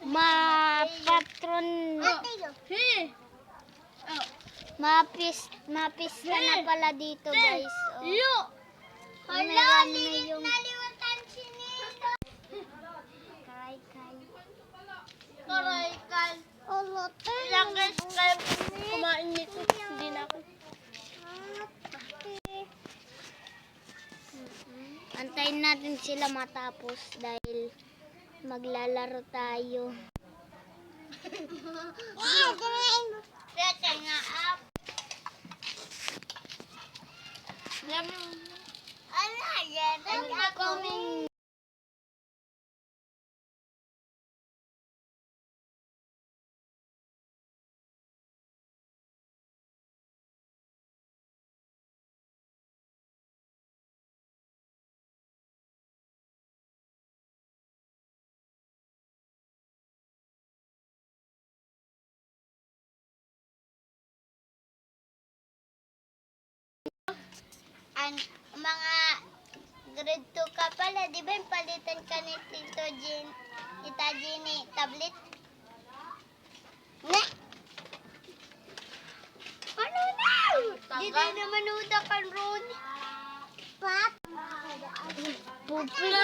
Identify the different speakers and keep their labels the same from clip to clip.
Speaker 1: Mapatron. Mapista na pala dito, guys. Oh.
Speaker 2: Hala, naliwatan si Nito. Karay-kal. Ilang guys, kumain nito. Hindi na ako.
Speaker 1: Antayin natin sila matapos dahil maglalaro tayo.
Speaker 2: Tete nga up. Ano yan?
Speaker 1: Coming.
Speaker 2: Ang mga grade 2 ka pala, di ba yung palitan ka ni Tito Tita Jenny tablet? Ne? Ano na? Di tayo naman uda kan Ron. Pat?
Speaker 1: Pupila.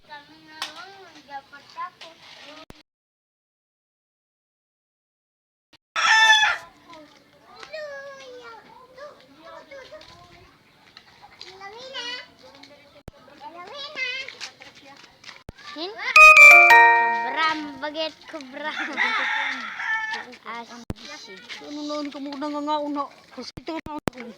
Speaker 2: Kami na lang, dapat ako.
Speaker 1: Kubram, baget kubram. Asig.
Speaker 3: Ano noon ka muna nga una? Kasi ito na ako.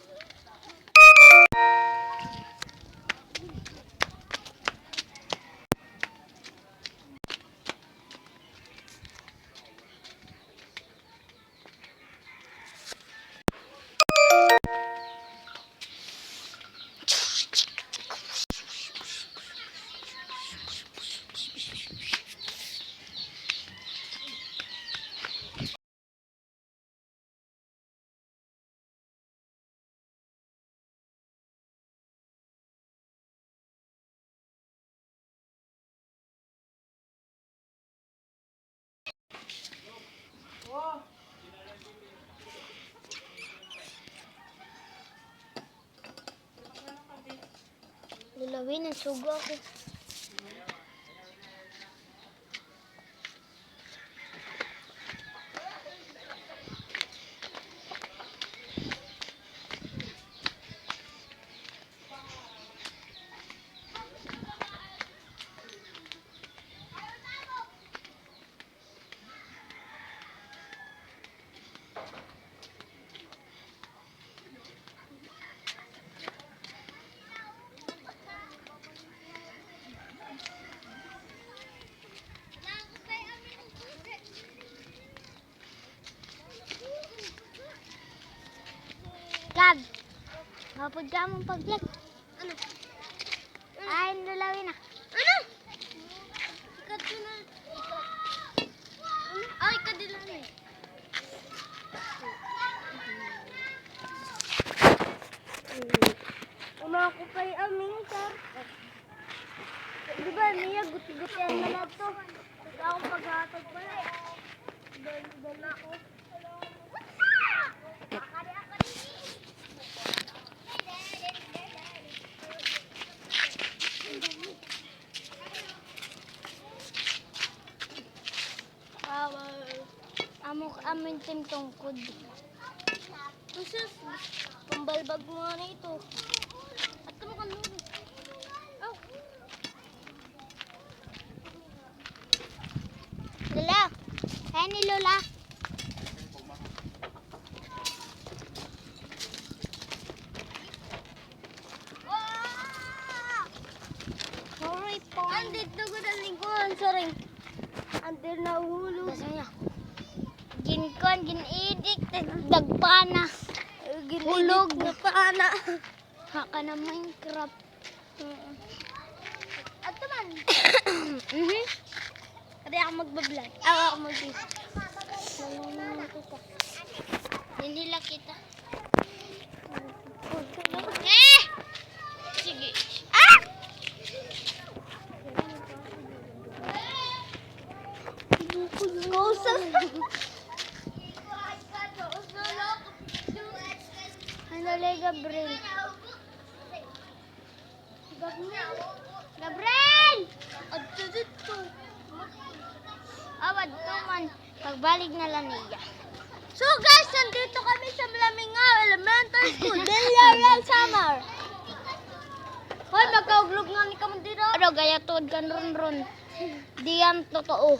Speaker 1: Lulawin ang sugo ako. Gab, mapod ka mong pag-vlog.
Speaker 2: Ano?
Speaker 1: Ay, lulawin na.
Speaker 2: Ano? Ikat ko na. Ay, kadilan eh.
Speaker 1: Uma ko kay aming sir. Di ba, Mia, guti-guti ang nalag to. Ito akong paghatag pala. Dali ko. Amin tim tungkod.
Speaker 2: Sus,
Speaker 1: Pambalbag mo nga na ito.
Speaker 2: at ka mo kanong. Oh. bahay ni Lola. Sorry po.
Speaker 1: Andito ko na lingkuhan, sorry. Andito na ulo.
Speaker 2: Masaya. Ginkon, ginidik, dagpana. Hulog.
Speaker 1: Na paana.
Speaker 2: Haka na Minecraft.
Speaker 1: At naman.
Speaker 2: Mhm.
Speaker 1: Kaya ako magbablog. Ako mag-video.
Speaker 2: Nila kita. Eh! Sige. Ah!
Speaker 1: Kausap.
Speaker 2: Ano lay Gabriel? Gabriel!
Speaker 1: At dito.
Speaker 2: Awad to man. Pagbalik na lang niya.
Speaker 1: So guys, nandito kami sa Lamingaw Elementary School. Villarreal Summer. Hoy, magkauglog nga ni kamo dito.
Speaker 2: Ano, gaya tuod ka ron. Di yan totoo.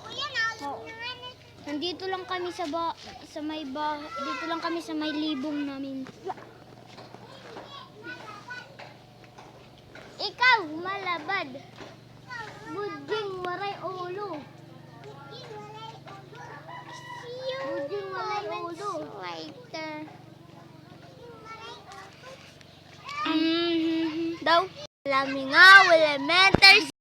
Speaker 2: Nandito lang kami sa dito lang kami sa may libong namin. Ikaw, malabad.
Speaker 1: Buding waray ulo. Buding waray ulo.
Speaker 2: Waiter.
Speaker 1: Daw. Lamingaw Elementary